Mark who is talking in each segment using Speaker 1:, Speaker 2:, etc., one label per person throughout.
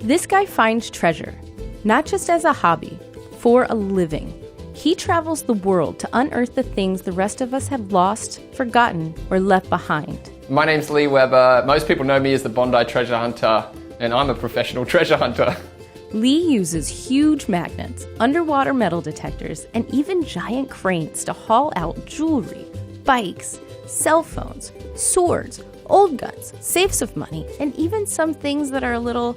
Speaker 1: This guy finds treasure, not just as a hobby, for a living. He travels the world to unearth the things the rest of us have lost, forgotten, or left behind.
Speaker 2: My name's Leigh Webber. Most people know me as the Bondi treasure hunter, and I'm a professional treasure hunter.
Speaker 1: Leigh uses huge magnets, underwater metal detectors, and even giant cranes to haul out jewelry, bikes, cell phones, swords, old guns, safes of money, and even some things that are a little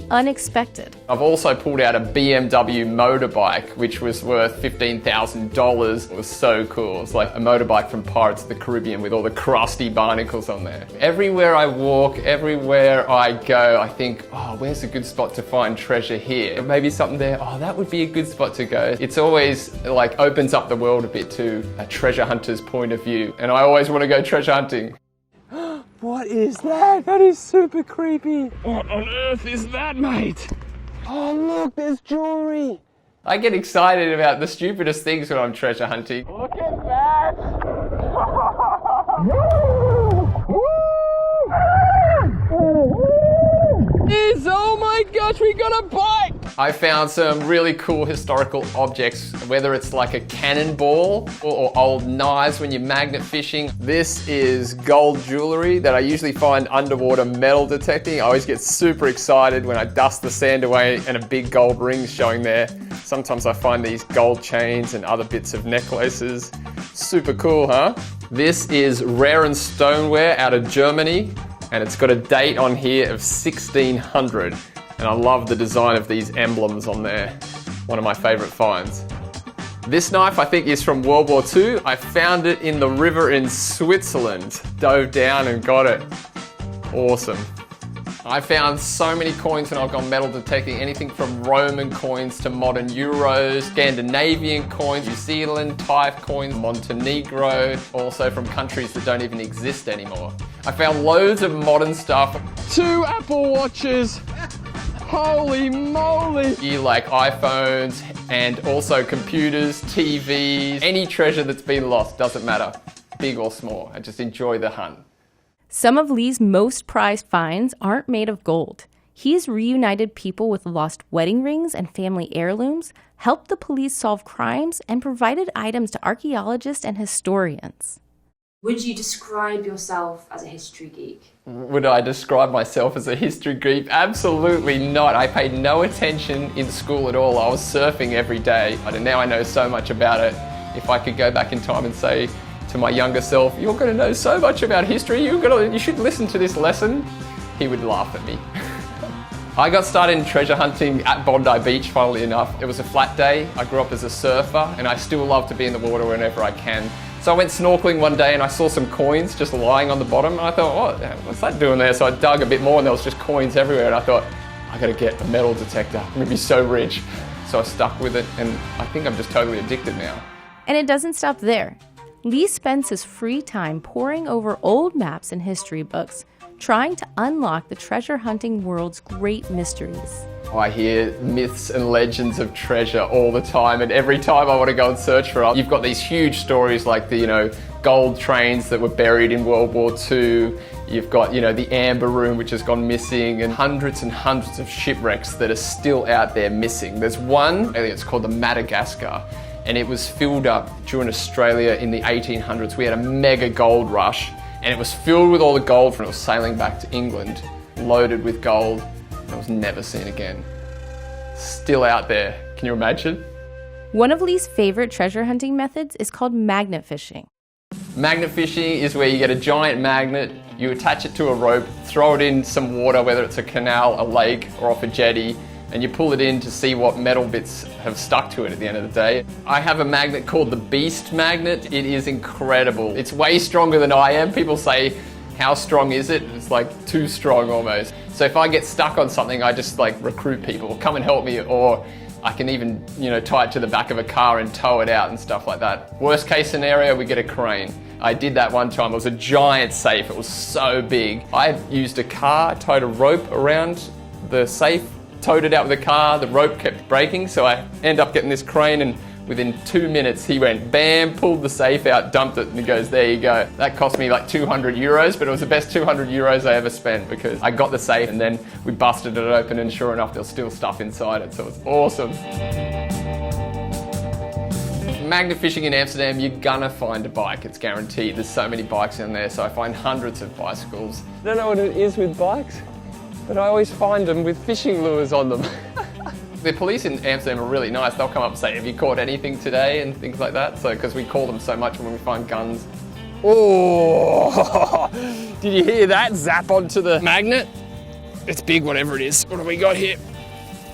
Speaker 1: unexpected.
Speaker 2: I've also pulled out a BMW motorbike, which was worth $15,000. It was so cool. It's like a motorbike from Pirates of the Caribbean with all the crusty barnacles on there. Everywhere I walk, everywhere I go, I think, oh, where's a good spot to find treasure here? Maybe something there, oh, that would be a good spot to go. It's always like opens up the world a bit to a treasure hunter's point of view. And I always want to go treasure hunting.
Speaker 3: What is that? That is super creepy. What on earth is that, mate? Oh, look, there's jewelry.
Speaker 2: I get excited about the stupidest things when I'm treasure hunting.
Speaker 3: Look at that. Oh my gosh, we got a bike!
Speaker 2: I found some really cool historical objects, whether it's like a cannonball or old knives when you're magnet fishing. This is gold jewelry that I usually find underwater metal detecting. I always get super excited when I dust the sand away and a big gold ring's showing there. Sometimes I find these gold chains and other bits of necklaces. Super cool, huh? This is rare and stoneware out of Germany, and it's got a date on here of 1600. And I love the design of these emblems on there. One of my favorite finds. This knife I think is from World War II. I found it in the river in Switzerland. Dove down and got it. Awesome. I found so many coins when I've gone metal detecting, anything from Roman coins to modern euros, Scandinavian coins, New Zealand type coins, Montenegro, also from countries that don't even exist anymore. I found loads of modern stuff.
Speaker 3: 2 Apple Watches. Holy moly!
Speaker 2: You like iPhones and also computers, TVs, any treasure that's been lost, doesn't matter, big or small. I just enjoy the hunt.
Speaker 1: Some of Leigh's most prized finds aren't made of gold. He's reunited people with lost wedding rings and family heirlooms, helped the police solve crimes, and provided items to archaeologists and historians.
Speaker 4: Would you describe yourself as a history geek?
Speaker 2: Would I describe myself as a history geek? Absolutely not. I paid no attention in school at all. I was surfing every day, and now I know so much about it. If I could go back in time and say to my younger self, you're going to know so much about history, you should listen to this lesson, he would laugh at me. I got started in treasure hunting at Bondi Beach, funnily enough. It was a flat day. I grew up as a surfer, and I still love to be in the water whenever I can. So I went snorkeling one day and I saw some coins just lying on the bottom, and I thought, oh, what's that doing there? So I dug a bit more and there was just coins everywhere, and I thought, I gotta get a metal detector. I'm gonna be so rich. So I stuck with it, and I think I'm just totally addicted now.
Speaker 1: And it doesn't stop there. Leigh spends his free time poring over old maps and history books, trying to unlock the treasure hunting world's great mysteries.
Speaker 2: I hear myths and legends of treasure all the time, and every time I want to go and search for it, you've got these huge stories like the, gold trains that were buried in World War II. You've got, the Amber Room, which has gone missing, and hundreds of shipwrecks that are still out there missing. There's one, I think it's called the Madagascar, and it was filled up during Australia in the 1800s. We had a mega gold rush, and it was filled with all the gold from it was sailing back to England, loaded with gold. It was never seen again. Still out there. Can you imagine?
Speaker 1: One of Leigh's favorite treasure hunting methods is called magnet fishing.
Speaker 2: Magnet fishing is where you get a giant magnet, you attach it to a rope, throw it in some water, whether it's a canal, a lake, or off a jetty, and you pull it in to see what metal bits have stuck to it at the end of the day. I have a magnet called the Beast Magnet. It is incredible. It's way stronger than I am. People say, how strong is it? It's like too strong almost. So if I get stuck on something, I just recruit people, come and help me, or I can even, tie it to the back of a car and tow it out and stuff like that. Worst case scenario, we get a crane. I did that one time. It was a giant safe. It was so big. I used a car, tied a rope around the safe, towed it out with the car. The rope kept breaking, so I ended up getting this crane and Within 2 minutes, he went, bam, pulled the safe out, dumped it, and he goes, there you go. That cost me like 200 euros, but it was the best 200 euros I ever spent because I got the safe and then we busted it open and sure enough, there's still stuff inside it, so it's awesome. Magnet fishing in Amsterdam, you're gonna find a bike, it's guaranteed. There's so many bikes in there, so I find hundreds of bicycles.
Speaker 3: I don't know what it is with bikes, but I always find them with fishing lures on them.
Speaker 2: The police in Amsterdam are really nice. They'll come up and say, have you caught anything today? And things like that. So, because we call them so much when we find guns.
Speaker 3: Oh, did you hear that? Zap onto the magnet. It's big, whatever it is. What have we got here?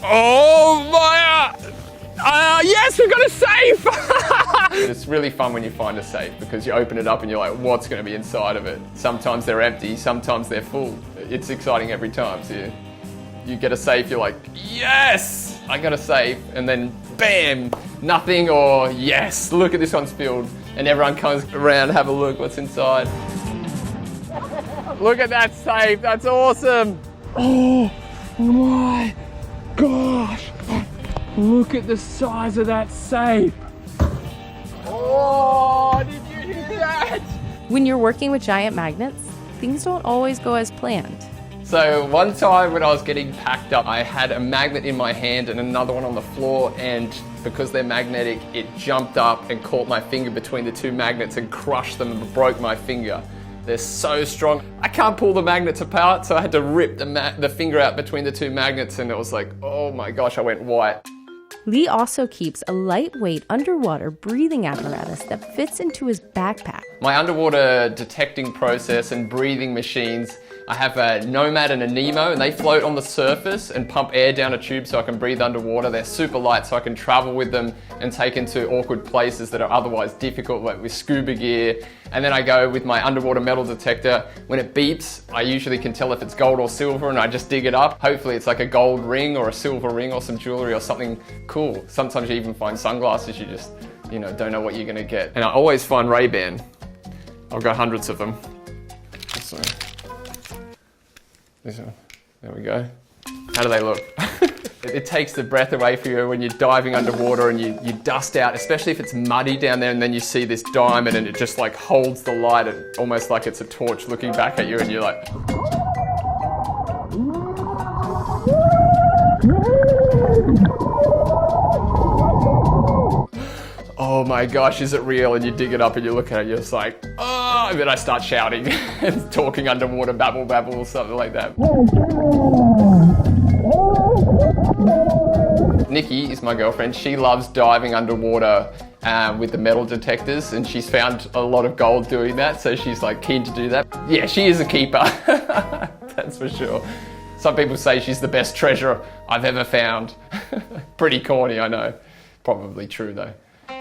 Speaker 3: Oh my, yes, we've got a safe.
Speaker 2: It's really fun when you find a safe because you open it up and you're like, what's going to be inside of it? Sometimes they're empty, sometimes they're full. It's exciting every time. So you get a safe, you're like, yes, I got a safe, and then bam, nothing, or yes, look at this one's filled, and everyone comes around, have a look what's inside.
Speaker 3: Look at that safe, that's awesome. Oh my gosh, look at the size of that safe. Oh, did you hear that?
Speaker 1: When you're working with giant magnets, things don't always go as planned.
Speaker 2: So one time when I was getting packed up, I had a magnet in my hand and another one on the floor, and because they're magnetic, it jumped up and caught my finger between the two magnets and crushed them and broke my finger. They're so strong. I can't pull the magnets apart, so I had to rip the finger out between the two magnets, and it was like, oh my gosh, I went white.
Speaker 1: Leigh also keeps a lightweight underwater breathing apparatus that fits into his backpack.
Speaker 2: My underwater detecting process and breathing machines, I have a Nomad and a Nemo, and they float on the surface and pump air down a tube so I can breathe underwater. They're super light, so I can travel with them and take into awkward places that are otherwise difficult, like with scuba gear. And then I go with my underwater metal detector. When it beeps, I usually can tell if it's gold or silver, and I just dig it up. Hopefully it's like a gold ring or a silver ring or some jewelry or something cool. Sometimes you even find sunglasses, you just, don't know what you're gonna get. And I always find Ray-Ban. I've got hundreds of them. So, this one. There we go. How do they look? It takes the breath away from you when you're diving underwater and you dust out, especially if it's muddy down there, and then you see this diamond and it just like holds the light, almost like it's a torch looking back at you, and you're like... oh my gosh, is it real? And you dig it up and you look at it and you're just like, oh, and then I start shouting and talking underwater, babble, something like that. Nikki is my girlfriend. She loves diving underwater with the metal detectors, and she's found a lot of gold doing that, so she's like keen to do that. Yeah, she is a keeper, that's for sure. Some people say she's the best treasure I've ever found. Pretty corny, I know. Probably true though.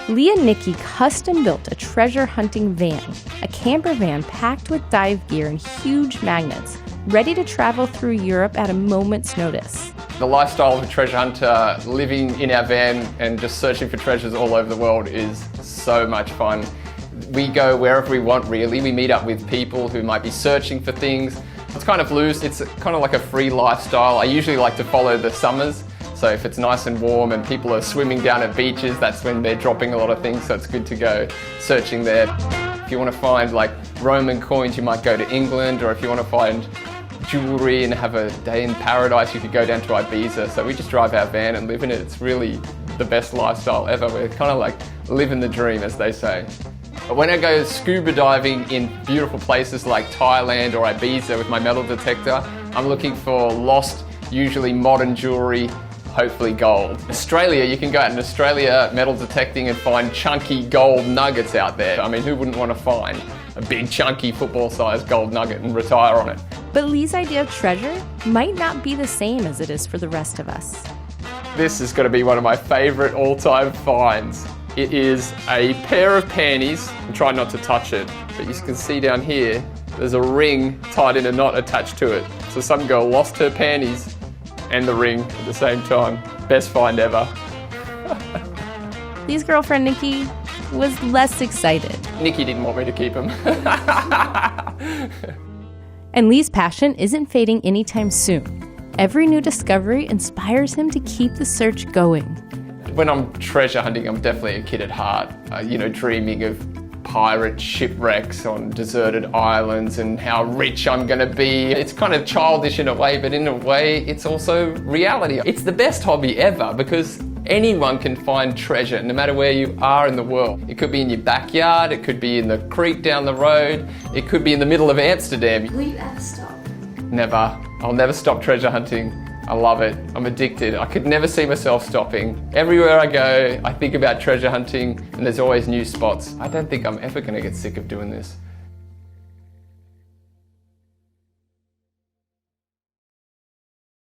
Speaker 1: Leigh and Nikki custom built a treasure hunting van, a camper van packed with dive gear and huge magnets, ready to travel through Europe at a moment's notice.
Speaker 2: The lifestyle of a treasure hunter, living in our van and just searching for treasures all over the world, is so much fun. We go wherever we want, really. We meet up with people who might be searching for things. It's kind of loose, it's kind of like a free lifestyle. I usually like to follow the summers. So if it's nice and warm and people are swimming down at beaches, that's when they're dropping a lot of things, so it's good to go searching there. If you want to find like Roman coins, you might go to England, or if you want to find jewelry and have a day in paradise, you could go down to Ibiza. So we just drive our van and live in it. It's really the best lifestyle ever. We're kind of like living the dream, as they say. But when I go scuba diving in beautiful places like Thailand or Ibiza with my metal detector, I'm looking for lost, usually modern jewelry, hopefully gold. Australia, you can go out in Australia metal detecting and find chunky gold nuggets out there. I mean, who wouldn't want to find a big chunky football-sized gold nugget and retire on it?
Speaker 1: But Leigh's idea of treasure might not be the same as it is for the rest of us.
Speaker 2: This is going to be one of my favorite all-time finds. It is a pair of panties. I'm trying not to touch it, but you can see down here, there's a ring tied in a knot attached to it. So some girl lost her panties and the ring at the same time. Best find ever.
Speaker 1: Leigh's girlfriend Nikki was less excited.
Speaker 2: Nikki didn't want me to keep them.
Speaker 1: And Leigh's passion isn't fading anytime soon. Every new discovery inspires him to keep the search going.
Speaker 2: When I'm treasure hunting, I'm definitely a kid at heart, dreaming of pirate shipwrecks on deserted islands and how rich I'm gonna be. It's kind of childish in a way, but in a way, it's also reality. It's the best hobby ever because anyone can find treasure no matter where you are in the world. It could be in your backyard, it could be in the creek down the road, it could be in the middle of Amsterdam.
Speaker 4: Will you ever stop?
Speaker 2: Never. I'll never stop treasure hunting. I love it. I'm addicted. I could never see myself stopping. Everywhere I go, I think about treasure hunting and there's always new spots. I don't think I'm ever going to get sick of doing this.